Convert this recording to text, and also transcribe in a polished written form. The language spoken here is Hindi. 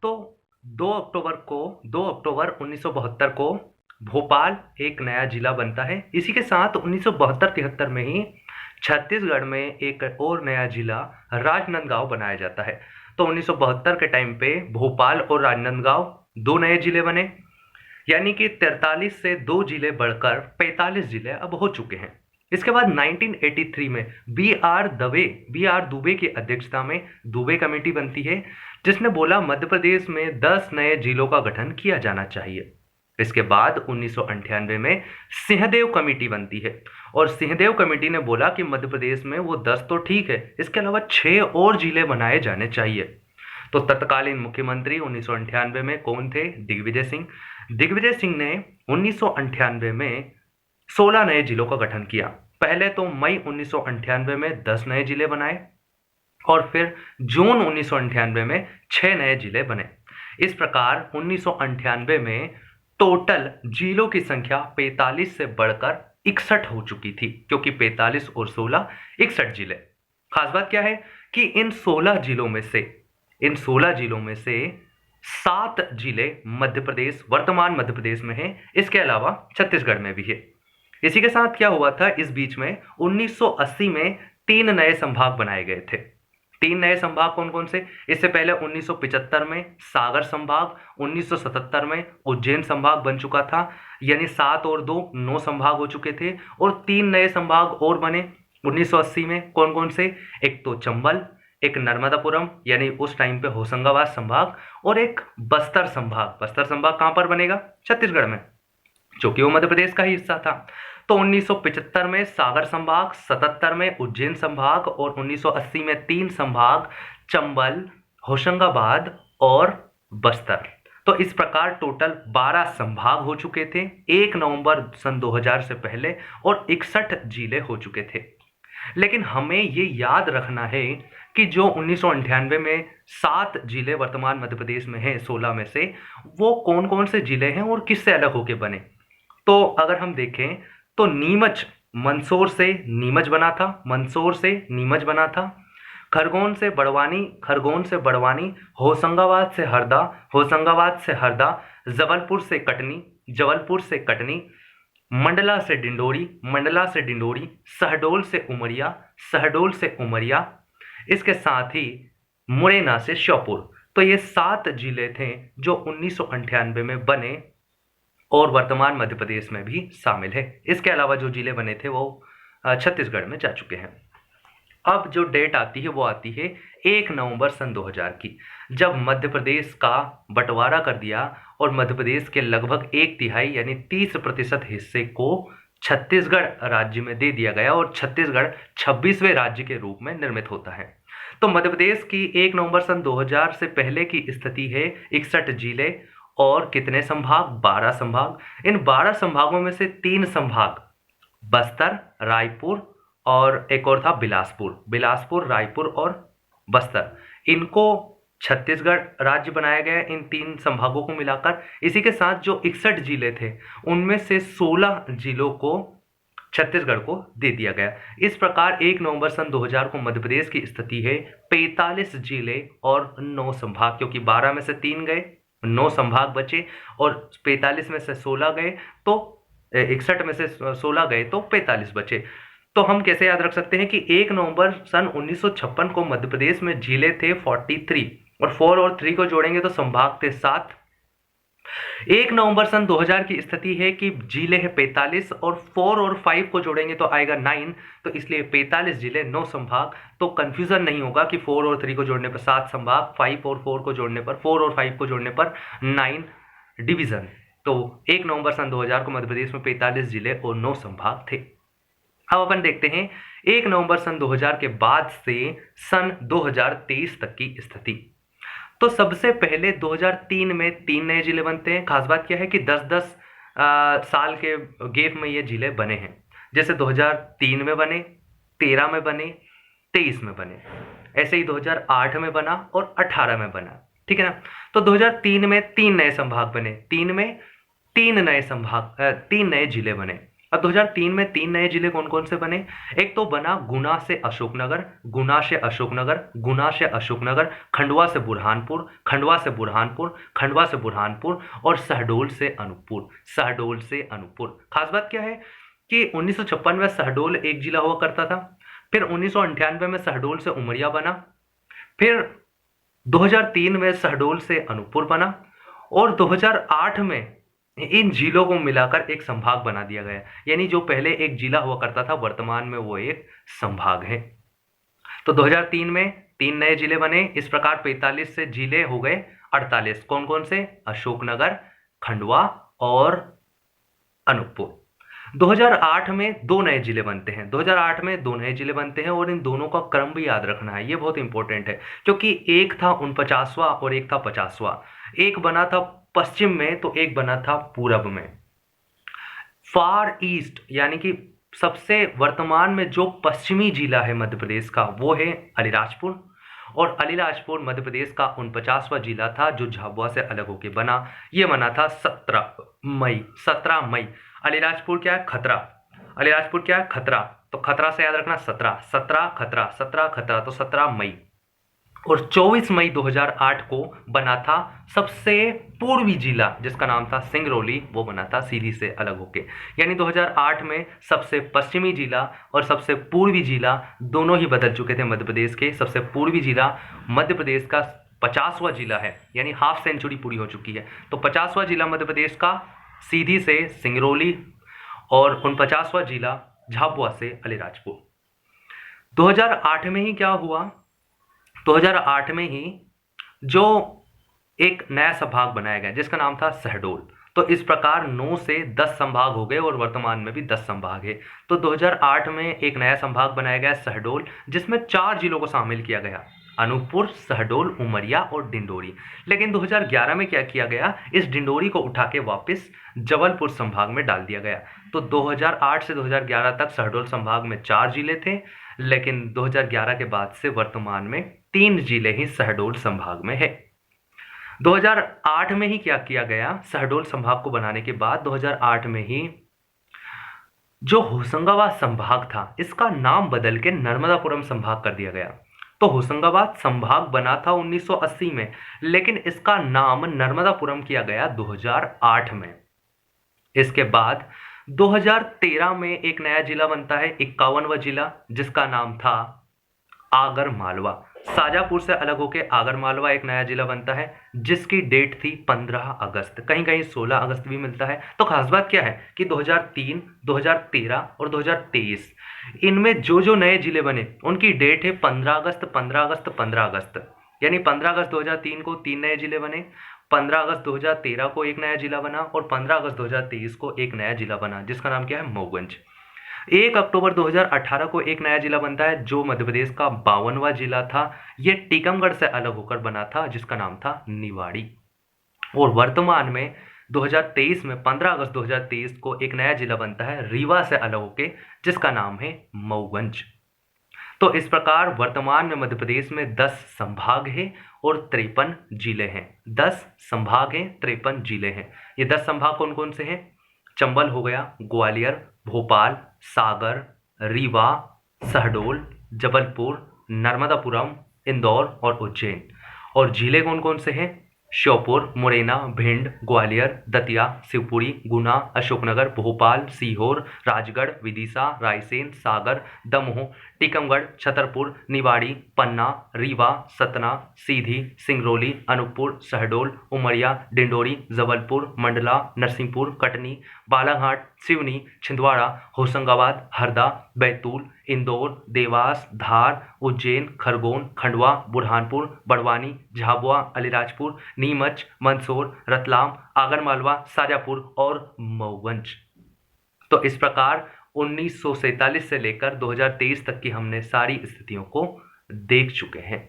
तो 2 अक्टूबर 1972 को भोपाल एक नया जिला बनता है। इसी के साथ 1972-73 में ही छत्तीसगढ़ में एक और नया जिला राजनांदगांव बनाया जाता है। तो 1972 के टाइम पे भोपाल और राजनांदगांव दो नए जिले बने, यानी कि 43 से दो जिले बढ़कर 45 जिले अब हो चुके हैं। इसके बाद 1983 में बी आर दुबे की अध्यक्षता में दुबे कमेटी बनती है, जिसने बोला मध्य प्रदेश में 10 नए जिलों का गठन किया जाना चाहिए। इसके बाद 1998 में सिंहदेव कमेटी बनती है और सिंहदेव कमेटी ने बोला कि मध्य प्रदेश में वो 10 तो ठीक है, इसके अलावा 6 और जिले बनाए जाने चाहिए। तो तत्कालीन मुख्यमंत्री 1998 में कौन थे? दिग्विजय सिंह। दिग्विजय सिंह ने 1998 में 16 नए जिलों का गठन किया। पहले तो मई 1998 में 10 नए जिले बनाए और फिर जून 1998 में 6 नए जिले बने। इस प्रकार 1998 में टोटल जिलों की संख्या 45 से बढ़कर 61 हो चुकी थी, क्योंकि 45 और 16 61 जिले। खास बात क्या है कि इन 16 जिलों में से 7 जिले मध्य प्रदेश, वर्तमान मध्य प्रदेश में हैं। इसके अलावा छत्तीसगढ़ में भी है। इसी के साथ क्या हुआ था, इस बीच में 1980 में 3 नए संभाग बनाए गए थे। 3 नए संभाग कौन कौन से? इससे पहले 1975 में सागर संभाग, 1977 में उज्जैन संभाग बन चुका था, यानी 7 और 2 9 संभाग हो चुके थे। और 3 नए संभाग और बने 1980 में। कौन कौन से? एक तो चंबल, एक नर्मदापुरम यानी उस टाइम पे होशंगाबाद संभाग, और एक बस्तर संभाग। बस्तर संभाग कहां पर बनेगा? छत्तीसगढ़ में, क्योंकि वो मध्य प्रदेश का ही हिस्सा था। तो 1975 में सागर संभाग, 77 में उज्जैन संभाग और 1980 में 3 संभाग, चंबल, होशंगाबाद और बस्तर। तो इस प्रकार टोटल 12 संभाग हो चुके थे 1 नवंबर सन 2000 से पहले, और 61 जिले हो चुके थे। लेकिन हमें ये याद रखना है कि जो 1998 में 7 जिले वर्तमान मध्य प्रदेश में हैं, 16 में से, वो कौन कौन से जिले हैं और किससे अलग होके बने। तो अगर हम देखें तो नीमच मंदसौर से नीमच बना था। खरगोन से बड़वानी, होशंगाबाद से हरदा, जबलपुर से कटनी, मंडला से डिंडोरी, शहडोल से उमरिया, इसके साथ ही मुरैना से श्योपुर। तो ये 7 जिले थे जो 1998 में बने और वर्तमान मध्य प्रदेश में भी शामिल है। इसके अलावा जो जिले बने थे वो छत्तीसगढ़ में जा चुके हैं। अब जो डेट आती है वो आती है 1 नवंबर सन 2000 की, जब मध्य प्रदेश का बंटवारा कर दिया और मध्य प्रदेश के लगभग 1/3 यानी 30% हिस्से को छत्तीसगढ़ राज्य में दे दिया गया और छत्तीसगढ़ 26वें राज्य के रूप में निर्मित होता है। तो मध्य प्रदेश की 1 नवंबर सन 2000 से पहले की स्थिति है 61 जिले और कितने संभाग? 12 संभाग। इन 12 संभागों में से 3 संभाग बस्तर, रायपुर और एक और था बिलासपुर, रायपुर और बस्तर, इनको छत्तीसगढ़ राज्य बनाया गया इन 3 संभागों को मिलाकर। इसी के साथ जो 61 जिले थे उनमें से 16 जिलों को छत्तीसगढ़ को दे दिया गया। इस प्रकार 1 नवंबर सन 2000 को मध्य प्रदेश की स्थिति है 45 जिले और 9 संभाग, क्योंकि 12 में से 3 गए, 9 संभाग बचे, और 45 में से 16 गए तो 61 में से 16 गए तो 45 बचे। तो हम कैसे याद रख सकते हैं कि 1 नवंबर सन 1956 को मध्य प्रदेश में जिले थे 43 और 4 और 3 को जोड़ेंगे तो संभाग थे 7। 1 नवंबर सन 2000 की स्थिति है कि जिले है 45 और 4 और 5 को जोड़ेंगे तो आएगा 9, तो इसलिए 45 जिले 9 संभाग। तो कंफ्यूजन नहीं होगा कि 4 और 3 को जोड़ने पर 7 संभाग, 5 और 4 को जोड़ने पर 4 और 5 को जोड़ने पर 9 डिवीजन। तो 1 नवंबर सन 2000 को मध्य प्रदेश में 45 जिले और 9 संभाग थे। अब अपन देखते हैं 1 नवंबर सन 2000 के बाद से सन 2023 तक की स्थिति। तो सबसे पहले 2003 में 3 नए जिले बनते हैं। खास बात क्या है कि 10-10 साल के गैप में ये जिले बने हैं। जैसे 2003 में बने, 13 में बने, 23 में बने, ऐसे ही 2008 में बना और 18 में बना। ठीक है ना। तो 2003 में 3 नए संभाग बने, 3 में 3 नए जिले बने। अब 2003 में 3 नए जिले कौन कौन से बने? एक तो बना गुना से अशोकनगर, गुना से अशोकनगर, गुना से अशोकनगर, खंडवा से बुरहानपुर, खंडवा से बुरहानपुर, खंडवा से बुरहानपुर और शहडोल से अनूपपुर, शहडोल से अनूपपुर। खास बात क्या है कि 1956 में शहडोल एक जिला हुआ करता था, फिर 1998 में शहडोल से उमरिया बना, फिर 2003 में शहडोल से अनूपपुर बना और 2008 में इन जिलों को मिलाकर एक संभाग बना दिया गया। यानी जो पहले एक जिला हुआ करता था वर्तमान में वो एक संभाग है। तो 2003 में 3 नए जिले बने। इस प्रकार 45 से जिले हो गए 48। कौन कौन से? अशोकनगर, खंडवा और अनूपपुर। 2008 में 2 नए जिले बनते हैं। 2008 में 2 नए जिले बनते हैं और इन दोनों का क्रम भी याद रखना है, ये बहुत इंपॉर्टेंट है क्योंकि एक था 49वां और एक था 50वां। एक बना था पश्चिम में तो एक बना था पूरब में। फार ईस्ट यानी कि सबसे वर्तमान में जो पश्चिमी जिला है मध्य प्रदेश का वो है अलीराजपुर, और अलीराजपुर मध्य प्रदेश का 49वां जिला था जो झाबुआ से अलग होकर बना। ये बना था 17 मई। अलीराजपुर क्या है? खतरा। अलीराजपुर क्या है? खतरा। तो खतरा से याद रखना 17 खतरा, 17 खतरा, तो 17 मई। और 24 मई 2008 को बना था सबसे पूर्वी जिला जिसका नाम था सिंगरौली, वो बना था सीधी से अलग होके। यानी 2008 में सबसे पश्चिमी जिला और सबसे पूर्वी जिला दोनों ही बदल चुके थे मध्य प्रदेश के। सबसे पूर्वी जिला मध्य प्रदेश का 50वां जिला है, यानी हाफ सेंचुरी पूरी हो चुकी है। तो 50वां जिला मध्य प्रदेश का सीधी से सिंगरौली और 49वां जिला झाबुआ से अलीराजपुर। 2008 में ही क्या हुआ? 2008 में ही जो एक नया संभाग बनाया गया जिसका नाम था शहडोल। तो इस प्रकार 9 से 10 संभाग हो गए और वर्तमान में भी 10 संभाग है। तो 2008 में एक नया संभाग बनाया गया शहडोल, जिसमें 4 जिलों को शामिल किया गया, अनूपपुर, शहडोल, उमरिया और डिंडोरी। लेकिन 2011 में क्या किया गया? इस डिंडोरी को उठा के वापस जबलपुर संभाग में डाल दिया गया। तो 2008 से 2011 तक शहडोल संभाग में 4 जिले थे, लेकिन 2011 के बाद से वर्तमान में 3 जिले ही शहडोल संभाग में है। 2008 में ही क्या किया गया? शहडोल संभाग को बनाने के बाद 2008 में ही जो होशंगाबाद संभाग था इसका नाम बदल के नर्मदापुरम संभाग कर दिया गया। तो होशंगाबाद संभाग बना था 1980 में, लेकिन इसका नाम नर्मदापुरम किया गया 2008 में। इसके बाद 2013 में एक नया जिला बनता है, 51वां जिला, जिसका नाम था आगर मालवा। शाजापुर से अलग होकर आगर मालवा एक नया जिला बनता है जिसकी डेट थी 15 अगस्त, कहीं कहीं 16 अगस्त भी मिलता है। तो खास बात क्या है कि 2003, 2013 और 2023 इनमें जो जो नए जिले बने उनकी डेट है 15 अगस्त, 15 अगस्त, 15 अगस्त। यानी 15 अगस्त 2003 को 3 नए जिले बने, 15 अगस्त 2013 को एक नया जिला बना और 15 अगस्त 2023 को एक नया जिला बना जिसका नाम क्या है? मऊगंज। 1 अक्टूबर 2018 को एक नया जिला बनता है जो मध्य प्रदेश का 52वां जिला था। ये टीकमगढ़ से अलग होकर बना था जिसका नाम था निवाड़ी। और वर्तमान में 2023 में 15 अगस्त 2023 को एक नया जिला बनता है रीवा से अलग होके जिसका नाम है मऊगंज। तो इस प्रकार वर्तमान में मध्य प्रदेश में 10 संभाग हैं और 53 जिले हैं। 10 संभाग हैं, 53 जिले हैं। ये 10 संभाग कौन कौन से हैं? चंबल हो गया, ग्वालियर, भोपाल, सागर, रीवा, शहडोल, जबलपुर, नर्मदापुरम, इंदौर और उज्जैन। और जिले कौन कौन से हैं? श्योपुर, मुरैना, भिंड, ग्वालियर, दतिया, शिवपुरी, गुना, अशोकनगर, भोपाल, सीहोर, राजगढ़, विदिशा, रायसेन, सागर, दमोह, टीकमगढ़, छतरपुर, निवाड़ी, पन्ना, रीवा, सतना, सीधी, सिंगरौली, अनूपपुर, शहडोल, उमरिया, डिंडोरी, जबलपुर, मंडला, नरसिंहपुर, कटनी, बालाघाट, सिवनी, छिंदवाड़ा, होशंगाबाद, हरदा, बैतूल, इंदौर, देवास, धार, उज्जैन, खरगोन, खंडवा, बुरहानपुर, बड़वानी, झाबुआ, अलीराजपुर, नीमच, मंदसौर, रतलाम, आगरमालवा, शाजापुर और मऊगंज। तो इस प्रकार 1947 से लेकर 2023 तक की हमने सारी स्थितियों को देख चुके हैं।